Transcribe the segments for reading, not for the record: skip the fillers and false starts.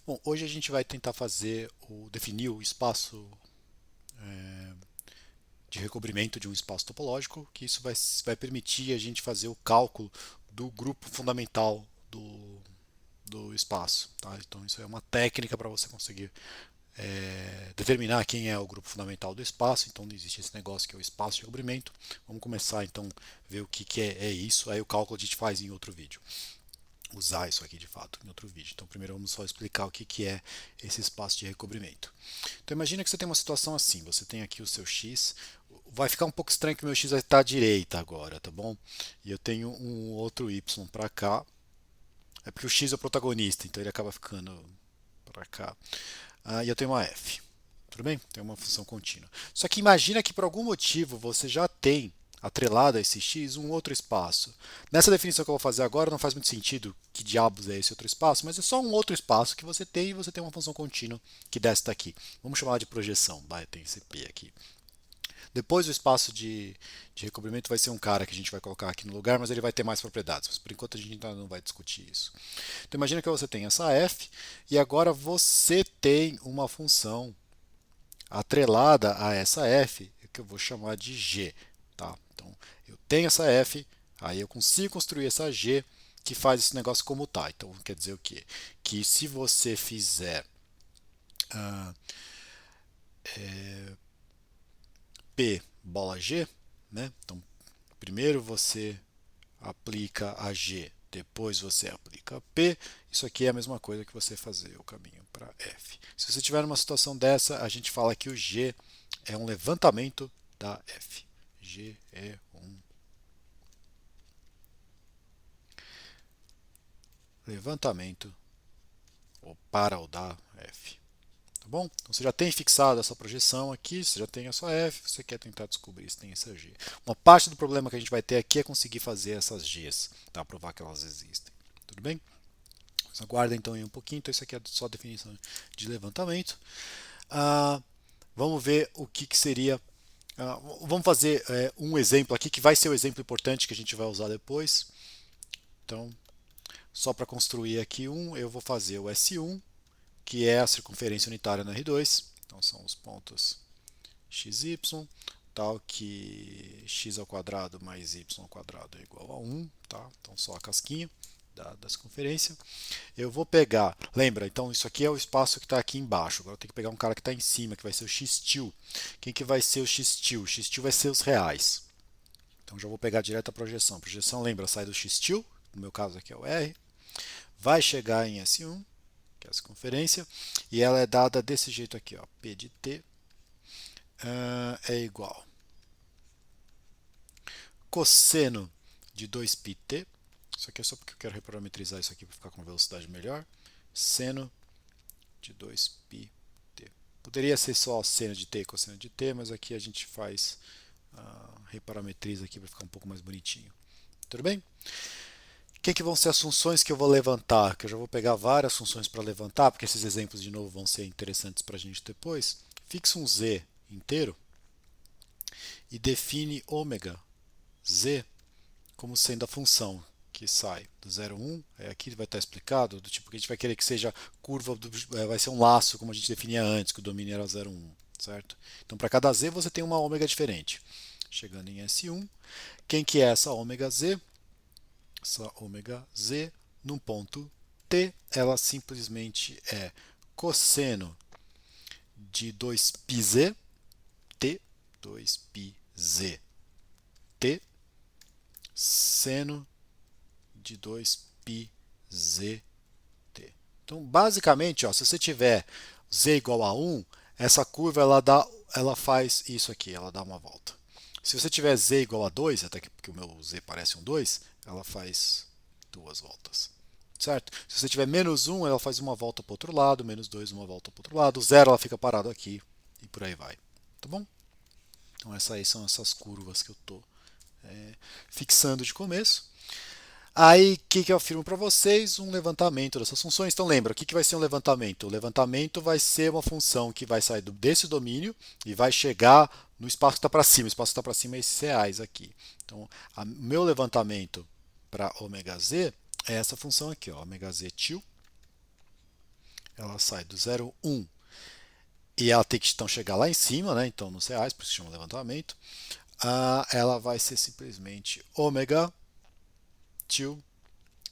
Bom, hoje a gente vai tentar definir o espaço de recobrimento de um espaço topológico, que isso vai permitir a gente fazer o cálculo do grupo fundamental do espaço. Tá? Então isso é uma técnica para você conseguir determinar quem é o grupo fundamental do espaço. Então não existe esse negócio que é o espaço de recobrimento. Vamos começar então a ver o que é isso. Aí o cálculo a gente faz em outro vídeo. Usar isso aqui de fato em outro vídeo. Então primeiro vamos só explicar o que é esse espaço de recobrimento. Então imagina que você tem uma situação assim, você tem aqui o seu x, vai ficar um pouco estranho que o meu x vai estar à direita agora, tá bom? E eu tenho um outro y para cá, é porque o x é o protagonista, então ele acaba ficando para cá. E eu tenho uma f, tudo bem? Tem uma função contínua. Só que imagina que por algum motivo você já tem atrelado a esse x um outro espaço. Nessa definição que eu vou fazer agora não faz muito sentido que diabos é esse outro espaço, mas é só um outro espaço que você tem e você tem uma função contínua que desce daqui. Vamos chamar de projeção, vai, tem esse p aqui. Depois o espaço de recobrimento vai ser um cara que a gente vai colocar aqui no lugar, mas ele vai ter mais propriedades. Mas por enquanto a gente ainda não vai discutir isso. Então imagina que você tem essa f e agora você tem uma função atrelada a essa f que eu vou chamar de g. Tá? Então eu tenho essa f, aí eu consigo construir essa g que faz esse negócio como tá. Então quer dizer o quê? Que se você fizer uh, P bola G, né? Então primeiro você aplica a G, depois você aplica a P. Isso aqui é a mesma coisa que você fazer o caminho para F. Se você tiver numa situação dessa, a gente fala que o G é um levantamento da F. G é um levantamento ou para o da F. Tá bom? Então você já tem fixado essa projeção aqui, você já tem a sua F, você quer tentar descobrir se tem essa G. Uma parte do problema que a gente vai ter aqui é conseguir fazer essas Gs, tá? Provar que elas existem. Tudo bem? Mas aguarda então aí um pouquinho, então isso aqui é só a definição de levantamento. Ah, vamos ver o que seria. Vamos fazer um exemplo aqui que vai ser o exemplo importante que a gente vai usar depois. Então, só para construir aqui eu vou fazer o S1, que é a circunferência unitária no R2. Então são os pontos xy, tal que x ao quadrado mais y ao quadrado é igual a 1, tá? Então só a casquinha da circunferência. Eu vou pegar, lembra, então isso aqui é o espaço que está aqui embaixo. Agora eu tenho que pegar um cara que está em cima, que vai ser o x-til. Quem que vai ser o x-til? O x-til vai ser os reais. Então já vou pegar direto a projeção. A projeção, lembra, sai do x-til, no meu caso aqui é o R, vai chegar em S1, que é a circunferência, e ela é dada desse jeito aqui, ó, P de t é igual cosseno de 2πt, isso aqui é só porque eu quero reparametrizar isso aqui para ficar com velocidade melhor, seno de 2πt. Poderia ser só seno de t e cosseno de t, mas aqui a gente faz reparametriza aqui para ficar um pouco mais bonitinho. Tudo bem? O que vão ser as funções que eu vou levantar? Que eu já vou pegar várias funções para levantar, porque esses exemplos de novo vão ser interessantes para a gente depois. Fixa um z inteiro e define ômega z como sendo a função que sai do 0, 1. Aqui vai estar explicado, do tipo que a gente vai querer que seja curva, vai ser um laço, como a gente definia antes, que o domínio era 0, 1. Certo? Então, para cada z, você tem uma ômega diferente. Chegando em S1, quem que é essa ômega z? Essa ômega z, num ponto t, ela simplesmente é cosseno de 2πz, t, 2πz, t, seno de 2πzt. Então, basicamente, ó, se você tiver z igual a 1, essa curva ela faz isso aqui, ela dá uma volta. Se você tiver z igual a 2, até que porque o meu z parece um 2, ela faz duas voltas. Certo? Se você tiver menos 1, ela faz uma volta para o outro lado, menos 2, uma volta para o outro lado, 0 ela fica parada aqui e por aí vai. Tá bom? Então essas aí são essas curvas que eu estou fixando de começo. Aí, o que eu afirmo para vocês? Um levantamento dessas funções. Então, lembra, o que vai ser um levantamento? O levantamento vai ser uma função que vai sair desse domínio e vai chegar no espaço que está para cima. O espaço que está para cima é esses reais aqui. Então, o meu levantamento para ômega z é essa função aqui, ó, ômega z til ela sai do 0, 1 e ela tem que então chegar lá em cima, né? Então nos reais, por isso que chama levantamento, ela vai ser simplesmente ômega tio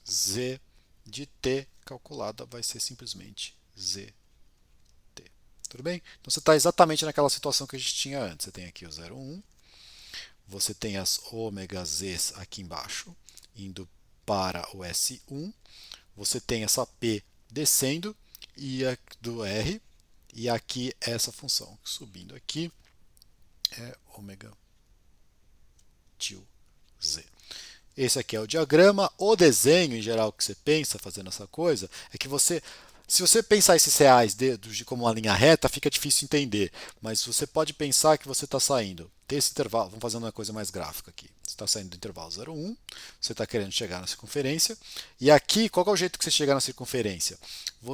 z de t calculada vai ser simplesmente zt. Tudo bem? Então você está exatamente naquela situação que a gente tinha antes. Você tem aqui o 0, 1, você tem as ômega z's aqui embaixo, indo para o S1, você tem essa P descendo e do R, e aqui essa função subindo aqui é ômega tio z. Esse aqui é o diagrama. O desenho, em geral, que você pensa fazendo essa coisa, é que você, se você pensar esses reais como uma linha reta, fica difícil entender. Mas você pode pensar que você está saindo desse intervalo. Vamos fazer uma coisa mais gráfica aqui. Você está saindo do intervalo 0, 1, você está querendo chegar na circunferência. E aqui, qual é o jeito que você chega na circunferência? O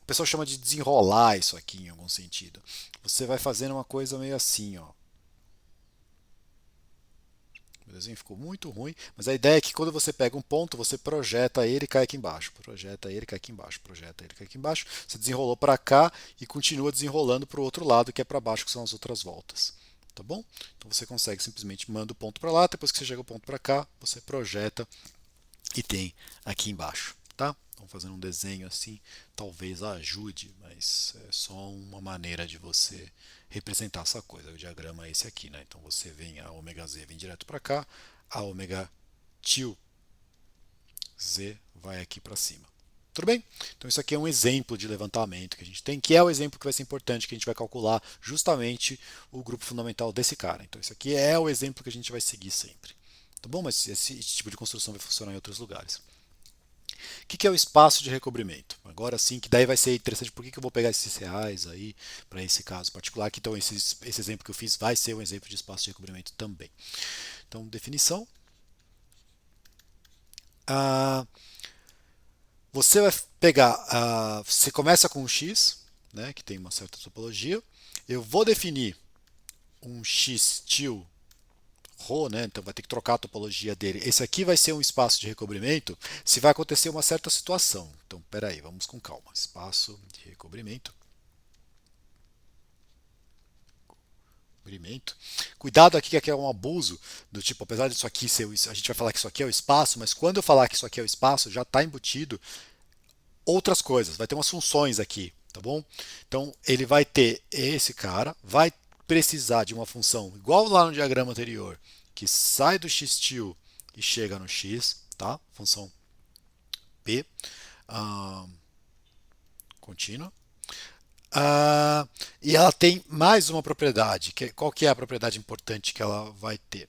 pessoal chama de desenrolar isso aqui em algum sentido. Você vai fazendo uma coisa meio assim, ó. O desenho ficou muito ruim, mas a ideia é que quando você pega um ponto, você projeta ele e cai aqui embaixo. Projeta ele, cai aqui embaixo. Projeta ele, cai aqui embaixo. Você desenrolou para cá e continua desenrolando para o outro lado, que é para baixo, que são as outras voltas. Tá bom? Então você consegue simplesmente manda o ponto para lá, depois que você chega o ponto para cá, você projeta e tem aqui embaixo. Tá? Então fazendo um desenho assim, talvez ajude, mas é só uma maneira de você representar essa coisa. O diagrama é esse aqui, né? Então você vem a ômega z vem direto para cá, a ômega tio z vai aqui para cima. Tudo bem? Então isso aqui é um exemplo de levantamento que a gente tem, que é o exemplo que vai ser importante, que a gente vai calcular justamente o grupo fundamental desse cara. Então isso aqui é o exemplo que a gente vai seguir sempre. Tá bom? Mas esse tipo de construção vai funcionar em outros lugares. O que é o espaço de recobrimento? Agora sim, que daí vai ser interessante, por que eu vou pegar esses reais aí para esse caso particular, que então esse exemplo que eu fiz vai ser um exemplo de espaço de recobrimento também. Então, definição. Ah, você vai pegar, você começa com um x, né, que tem uma certa topologia. Eu vou definir um x til ρ, né? Então vai ter que trocar a topologia dele. Esse aqui vai ser um espaço de recobrimento se vai acontecer uma certa situação. Então, espera aí, vamos com calma. Espaço de recobrimento. Cuidado aqui que aqui é um abuso do tipo, apesar disso aqui ser, a gente vai falar que isso aqui é o espaço, mas quando eu falar que isso aqui é o espaço, já está embutido outras coisas, vai ter umas funções aqui, tá bom? Então ele vai ter esse cara, vai precisar de uma função igual lá no diagrama anterior, que sai do x-til e chega no x, tá? Função p contínua. E ela tem mais uma propriedade. Qual que é a propriedade importante que ela vai ter?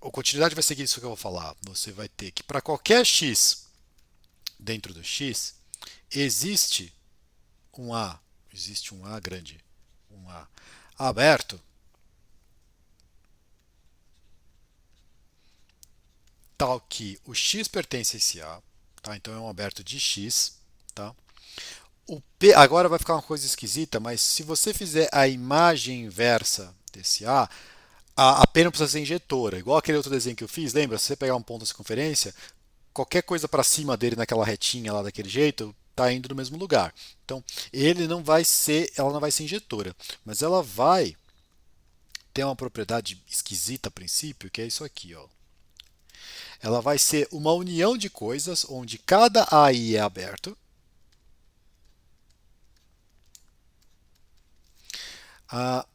A continuidade vai seguir isso que eu vou falar. Você vai ter que para qualquer x dentro do x, existe existe um A grande, um A aberto, tal que o x pertence a esse A, tá? Então é um aberto de x, tá? O P agora vai ficar uma coisa esquisita, mas se você fizer a imagem inversa desse a P não precisa ser injetora, igual aquele outro desenho que eu fiz, lembra? Se você pegar um ponto da circunferência, qualquer coisa para cima dele naquela retinha lá daquele jeito, está indo no mesmo lugar. Então, ela não vai ser injetora, mas ela vai ter uma propriedade esquisita a princípio, que é isso aqui, ó. Ela vai ser uma união de coisas onde cada AI é aberto.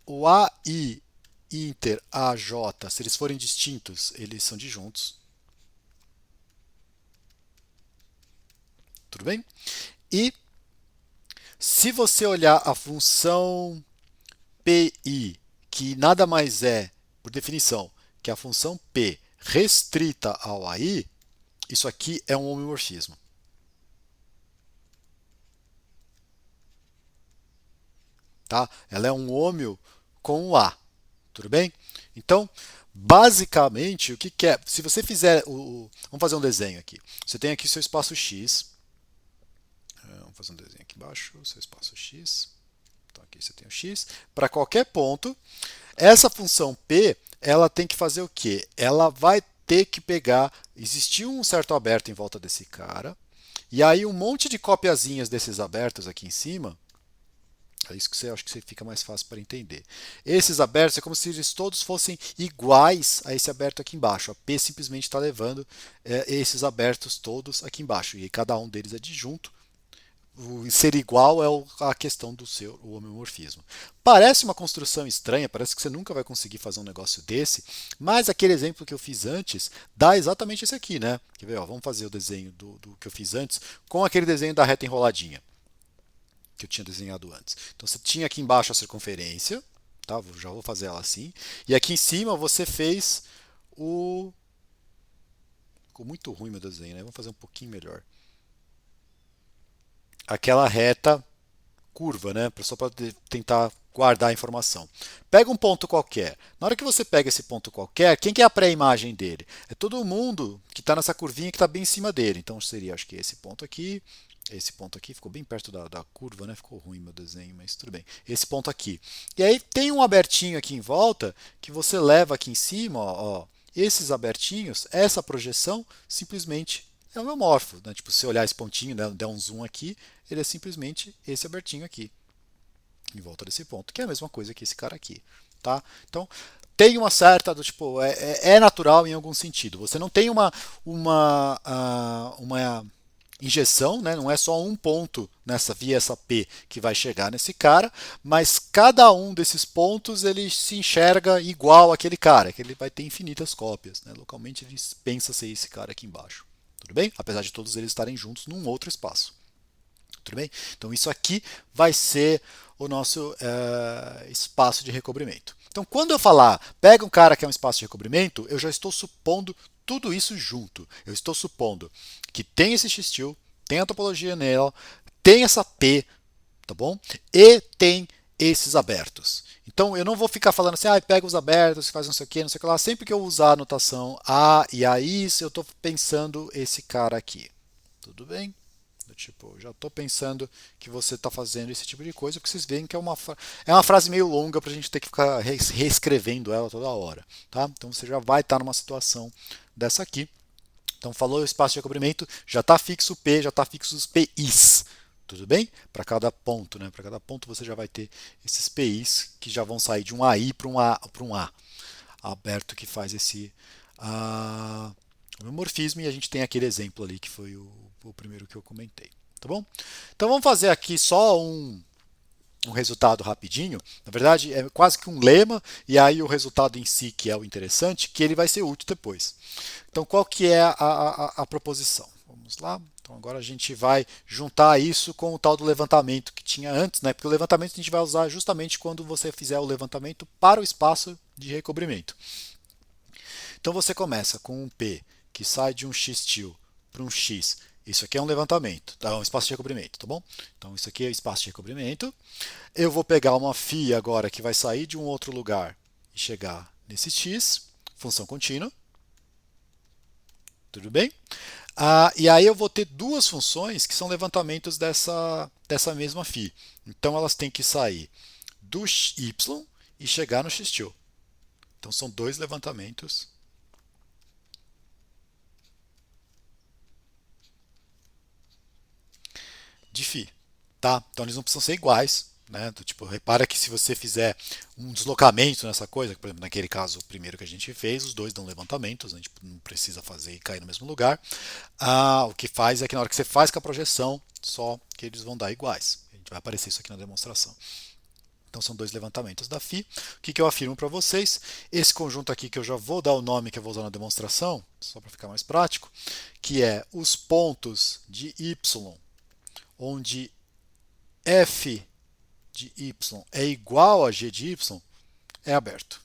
O AI inter AJ, se eles forem distintos, eles são disjuntos. Tudo bem? E se você olhar a função PI, que nada mais é, por definição, que a função P restrita ao AI, isso aqui é um homeomorfismo. Tá? Ela é um hômeo com o A. Tudo bem? Então, basicamente, o que, que é? Se você fizer vamos fazer um desenho aqui. Você tem aqui seu espaço X. Vamos fazer um desenho aqui embaixo, seu espaço X. Então aqui você tem o X. Para qualquer ponto, essa função P, ela tem que fazer o quê? Ela vai ter que pegar, existir um certo aberto em volta desse cara, E aí um monte de copiazinhas desses abertos aqui em cima. É isso que você acha que você fica mais fácil para entender. Esses abertos é como se eles todos fossem iguais a esse aberto aqui embaixo. A P simplesmente está levando esses abertos todos aqui embaixo. E cada um deles é disjunto. O ser igual é a questão do seu o homeomorfismo. Parece uma construção estranha, parece que você nunca vai conseguir fazer um negócio desse, mas aquele exemplo que eu fiz antes dá exatamente esse aqui, né? Quer ver? Ó, vamos fazer o desenho do que eu fiz antes com aquele desenho da reta enroladinha que eu tinha desenhado antes. Então você tinha aqui embaixo a circunferência, tá? Já vou fazer ela assim. E aqui em cima você fez o. Ficou muito ruim meu desenho, né? Vamos fazer um pouquinho melhor. Aquela reta curva, né? Só para tentar guardar a informação. Pega um ponto qualquer. Na hora que você pega esse ponto qualquer, quem que é a pré-imagem dele? É todo mundo que está nessa curvinha que está bem em cima dele. Então seria, acho que esse ponto aqui ficou bem perto da curva, né? Ficou ruim meu desenho, mas tudo bem. Esse ponto aqui. E aí tem um abertinho aqui em volta que você leva aqui em cima, ó, esses abertinhos, essa projeção simplesmente é homeomorfo, né? Tipo, se você olhar esse pontinho, né, der um zoom aqui, ele é simplesmente esse abertinho aqui, em volta desse ponto, que é a mesma coisa que esse cara aqui, tá? Então, tem uma certa, do tipo, é natural em algum sentido. Você não tem uma injeção, né? Não é só um ponto nessa via essa P que vai chegar nesse cara, mas cada um desses pontos ele se enxerga igual àquele cara, que ele vai ter infinitas cópias, né? Localmente ele pensa ser esse cara aqui embaixo. Tudo bem? Apesar de todos eles estarem juntos num outro espaço. Tudo bem? Então isso aqui vai ser o nosso espaço de recobrimento. Então quando eu falar, pega um cara que é um espaço de recobrimento, eu já estou supondo tudo isso junto. Eu estou supondo que tem esse x-til, tem a topologia nela, tem essa P, tá bom? E tem esses abertos. Então eu não vou ficar falando assim, pega os abertos, faz não sei o que, não sei o que lá. Sempre que eu usar a notação A e a is, eu estou pensando esse cara aqui. Tudo bem? Tipo, já estou pensando que você está fazendo esse tipo de coisa, porque vocês veem que é uma frase meio longa para a gente ter que ficar reescrevendo ela toda hora. Tá? Então você já vai estar numa situação dessa aqui. Então falou o espaço de recobrimento, já está fixo o P, já está fixo os PIs. Tudo bem? Para cada ponto, né? Para cada ponto você já vai ter esses PIs que já vão sair de um AI para um A aberto que faz esse homomorfismo, e a gente tem aquele exemplo ali que foi o primeiro que eu comentei. Tá bom? Então vamos fazer aqui só um resultado rapidinho. Na verdade, é quase que um lema, e aí o resultado em si, que é o interessante, que ele vai ser útil depois. Então, qual que é a proposição? Vamos lá. Então, agora a gente vai juntar isso com o tal do levantamento que tinha antes, né? Porque o levantamento a gente vai usar justamente quando você fizer o levantamento para o espaço de recobrimento. Então, você começa com um P que sai de um x-til para um x. Isso aqui é um levantamento, tá? Um espaço de recobrimento, tá bom? Então, isso aqui é o espaço de recobrimento. Eu vou pegar uma φ agora que vai sair de um outro lugar e chegar nesse x, função contínua. Tudo bem? E aí eu vou ter duas funções que são levantamentos dessa mesma φ. Então, elas têm que sair do y e chegar no x-til. Então, são dois levantamentos de φ. Tá? Então eles não precisam ser iguais. Né? Então, tipo, repara que se você fizer um deslocamento nessa coisa, por exemplo, naquele caso, o primeiro que a gente fez, os dois dão levantamentos, né? Tipo, não precisa fazer e cair no mesmo lugar. O que faz é que na hora que você faz com a projeção, só que eles vão dar iguais. A gente vai aparecer isso aqui na demonstração. Então são dois levantamentos da φ. O que eu afirmo para vocês? Esse conjunto aqui que eu já vou dar o nome que eu vou usar na demonstração, só para ficar mais prático, que é os pontos de y, onde f de y é igual a g de y, é aberto.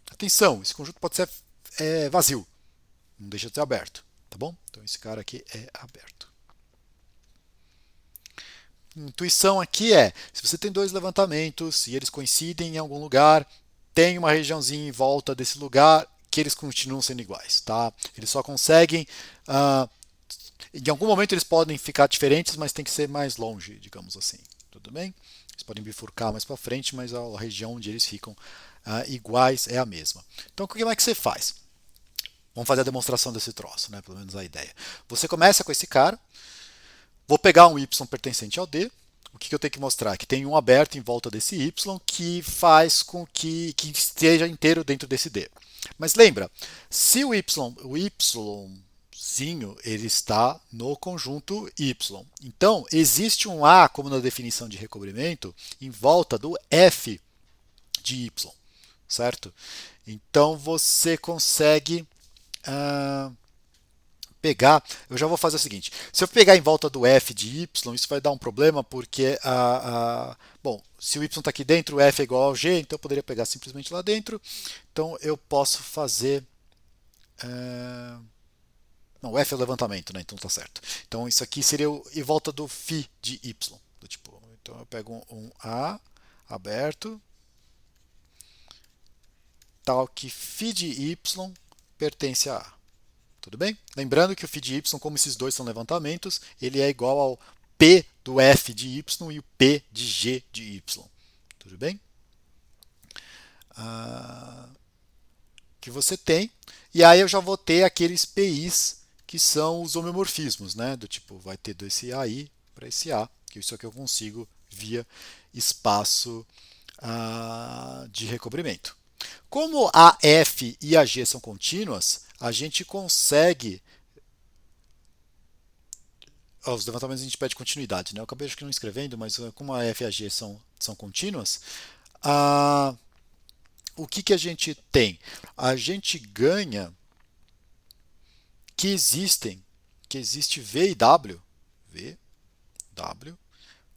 Atenção, esse conjunto pode ser vazio, não deixa de ser aberto, tá bom? Então esse cara aqui é aberto. Intuição aqui é, se você tem dois levantamentos e eles coincidem em algum lugar, tem uma regiãozinha em volta desse lugar que eles continuam sendo iguais, tá? Eles só conseguem em algum momento eles podem ficar diferentes, mas tem que ser mais longe, digamos assim. Tudo bem? Eles podem bifurcar mais para frente, mas a região onde eles ficam iguais é a mesma. Então, como é que você faz? Vamos fazer a demonstração desse troço, né? Pelo menos a ideia. Você começa com esse cara, vou pegar um y pertencente ao d. O que eu tenho que mostrar? Que tem um aberto em volta desse y que faz com que esteja inteiro dentro desse d. Mas lembra, se o yzinho ele está no conjunto y. Então, existe um A, como na definição de recobrimento, em volta do f de y, certo? Então, você consegue pegar, eu já vou fazer o seguinte, se eu pegar em volta do f de y, isso vai dar um problema porque bom, se o y está aqui dentro, o f é igual ao g, então eu poderia pegar simplesmente lá dentro, então eu posso fazer, não, o f é o levantamento, né? Então tá certo. Então isso aqui seria em volta do φ de y, do tipo, então eu pego um A aberto, tal que φ de y pertence a A. Tudo bem? Lembrando que o φ de y, como esses dois são levantamentos, ele é igual ao P do f de y e o P de g de y. Tudo bem? Que você tem. E aí eu já vou ter aqueles PIs que são os homeomorfismos, né? Do tipo, vai ter desse AI para esse A, que isso aqui eu consigo via espaço de recobrimento. Como a F e a G são contínuas, a gente consegue. Os levantamentos a gente pede continuidade, né? Eu acabei acho que não escrevendo, mas como a F e a G são contínuas, o que a gente tem? A gente ganha que existe V e W, V, W,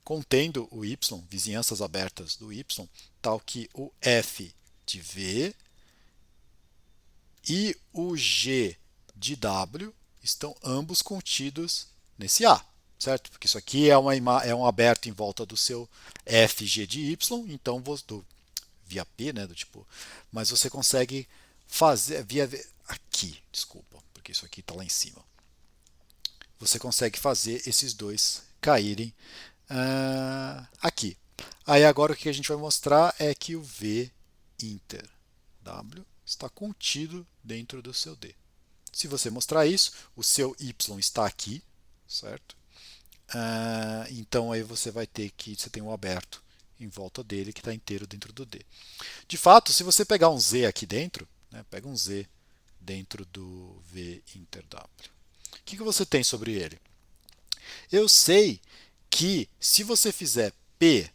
contendo o Y, vizinhanças abertas do Y, tal que o F de V e o G de W estão ambos contidos nesse A, certo? Porque isso aqui é um aberto em volta do seu FG de Y, então via P, né, do tipo, mas você consegue fazer via aqui, desculpa, porque isso aqui está lá em cima. Você consegue fazer esses dois caírem aqui. Aí agora o que a gente vai mostrar é que o V inter W está contido dentro do seu D. Se você mostrar isso, o seu Y está aqui, certo? Então aí você vai ter que você tem um aberto em volta dele que está inteiro dentro do D. De fato, se você pegar um Z aqui dentro, né, pega um Z dentro do V inter W. O que você tem sobre ele? Eu sei que se você fizer P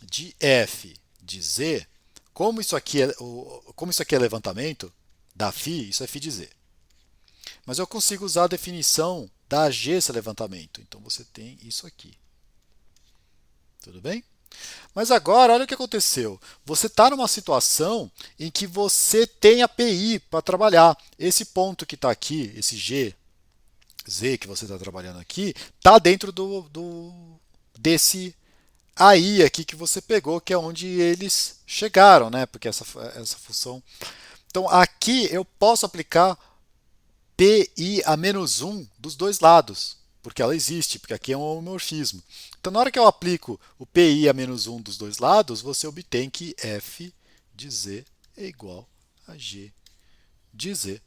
de F de Z, como isso aqui é levantamento da φ, isso é φ de Z. Mas eu consigo usar a definição da agência levantamento. Então você tem isso aqui. Tudo bem? Mas agora, olha o que aconteceu. Você está numa situação em que você tem a PI para trabalhar. Esse ponto que está aqui, esse G, Z que você está trabalhando aqui, está dentro desse AI aqui que você pegou, que é onde eles chegaram, né? Porque essa função. Então aqui eu posso aplicar PI a menos 1 dos dois lados, porque ela existe, porque aqui é um homomorfismo. Então, na hora que eu aplico o PI a menos 1 dos dois lados, você obtém que F de Z é igual a G de Z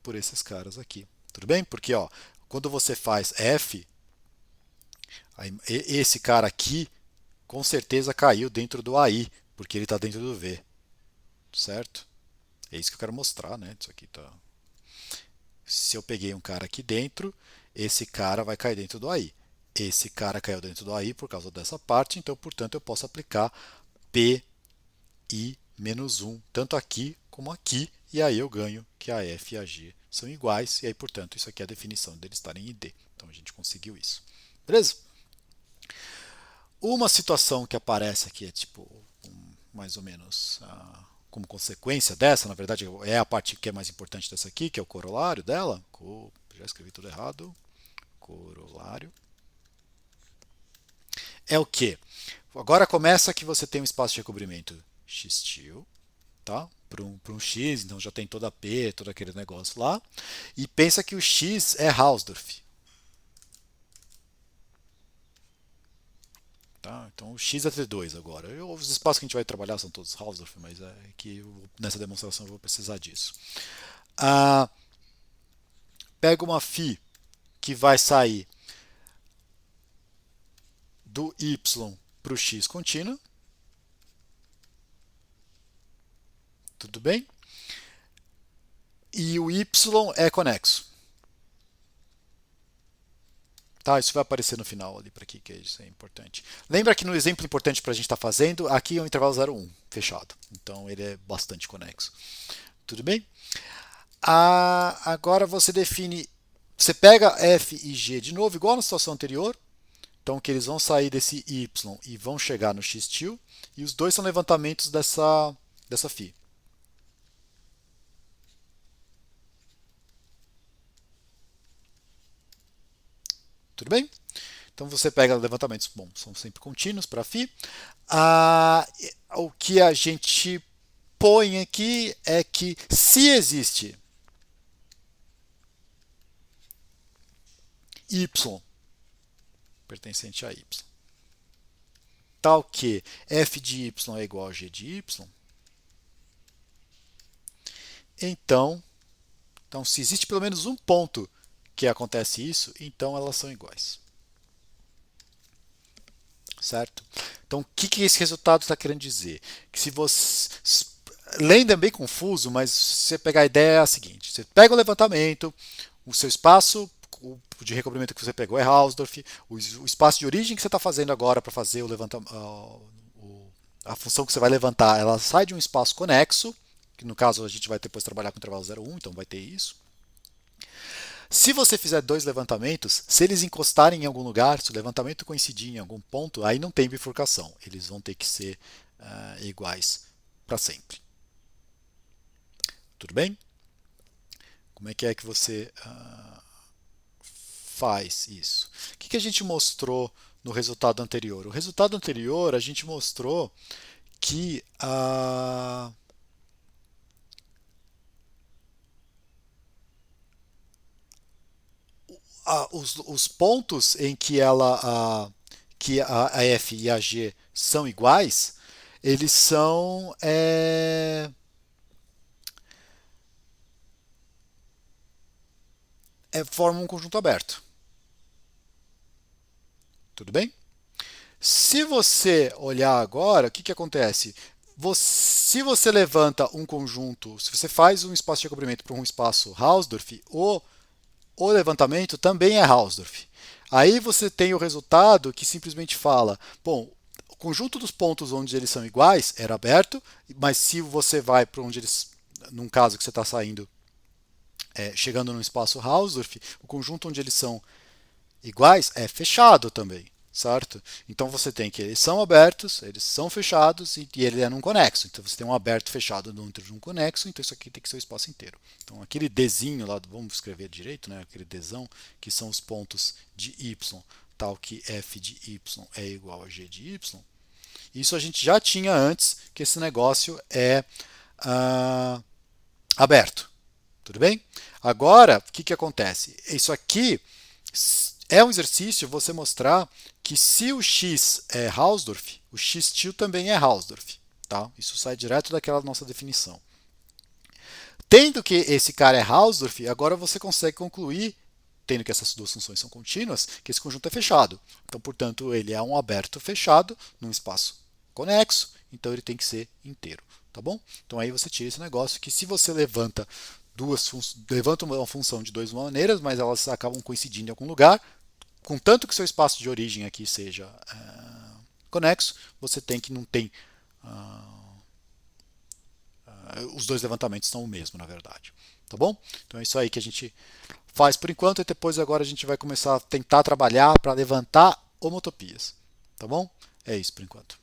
por esses caras aqui. Tudo bem? Porque ó, quando você faz F, esse cara aqui com certeza caiu dentro do AI, porque ele está dentro do V. Certo? É isso que eu quero mostrar, né? Isso aqui tá. Se eu peguei um cara aqui dentro, esse cara vai cair dentro do AI. Esse cara caiu dentro do AI por causa dessa parte, então, portanto, eu posso aplicar PI menos 1, tanto aqui como aqui, e aí eu ganho que a F e a G são iguais, e aí, portanto, isso aqui é a definição deles estarem em D. Então, a gente conseguiu isso. Beleza? Uma situação que aparece aqui é tipo, mais ou menos como consequência dessa, na verdade é a parte que é mais importante dessa aqui, que é o corolário dela. Já escrevi tudo errado. Corolário. É o que? Agora começa que você tem um espaço de recobrimento x-til, tá? Para um x, então já tem toda a P, todo aquele negócio lá. E pensa que o x é Hausdorff. Tá? Então o x é T2 agora. Os espaços que a gente vai trabalhar são todos Hausdorff, mas é que nessa demonstração eu vou precisar disso. pega uma φ que vai sair do y para o x contínuo, tudo bem? E o y é conexo. Tá, isso vai aparecer no final ali para aqui, que isso é importante. Lembra que no exemplo importante para a gente estar fazendo, aqui é o intervalo 0,1, fechado. Então ele é bastante conexo. Tudo bem? Agora você define, você pega f e g de novo, igual na situação anterior. Então que eles vão sair desse y e vão chegar no x-til. E os dois são levantamentos dessa φ. Tudo bem? Então você pega levantamentos, bom, são sempre contínuos para φ. O que a gente põe aqui é que se existe y pertencente a y, tal que f de y é igual a g de y, então se existe pelo menos um ponto que acontece isso, então elas são iguais. Certo? Então, o que esse resultado está querendo dizer? Que se você. Lendo é bem confuso, mas se você pegar a ideia é a seguinte: você pega o levantamento, o seu espaço de recobrimento que você pegou é Hausdorff, o espaço de origem que você está fazendo agora para fazer o levantamento, a função que você vai levantar, ela sai de um espaço conexo, que no caso a gente vai depois trabalhar com o intervalo 0,1, então vai ter isso. Se você fizer dois levantamentos, se eles encostarem em algum lugar, se o levantamento coincidir em algum ponto, aí não tem bifurcação. Eles vão ter que ser iguais para sempre. Tudo bem? Como é que você faz isso? O que a gente mostrou no resultado anterior? O resultado anterior a gente mostrou que os pontos em que que a F e a G são iguais, eles são formam um conjunto aberto. Tudo bem? Se você olhar agora, o que acontece? Se você levanta um conjunto, se você faz um espaço de recobrimento para um espaço Hausdorff, o levantamento também é Hausdorff. Aí você tem o resultado que simplesmente fala, bom, o conjunto dos pontos onde eles são iguais era aberto, mas se você vai para onde eles, num caso que você está saindo, chegando num espaço Hausdorff, o conjunto onde eles são iguais é fechado também, certo? Então você tem que eles são abertos, eles são fechados e ele é num conexo. Então você tem um aberto fechado dentro de um conexo, então isso aqui tem que ser o espaço inteiro. Então aquele Dzinho lá, vamos escrever direito, né? Aquele Dzão, que são os pontos de y, tal que f de y é igual a g de y. Isso a gente já tinha antes, que esse negócio é aberto. Tudo bem? Agora, o que acontece? Isso aqui é um exercício você mostrar que se o x é Hausdorff, o x-til também é Hausdorff. Tá? Isso sai direto daquela nossa definição. Tendo que esse cara é Hausdorff, agora você consegue concluir, tendo que essas duas funções são contínuas, que esse conjunto é fechado. Então, portanto, ele é um aberto fechado num espaço conexo, então ele tem que ser inteiro. Tá bom? Então aí você tira esse negócio que se você levanta uma função de duas maneiras, mas elas acabam coincidindo em algum lugar, contanto que seu espaço de origem aqui seja conexo, você tem que não tem os dois levantamentos são o mesmo, na verdade. Tá bom? Então é isso aí que a gente faz por enquanto e depois agora a gente vai começar a tentar trabalhar para levantar homotopias. Tá bom? É isso por enquanto.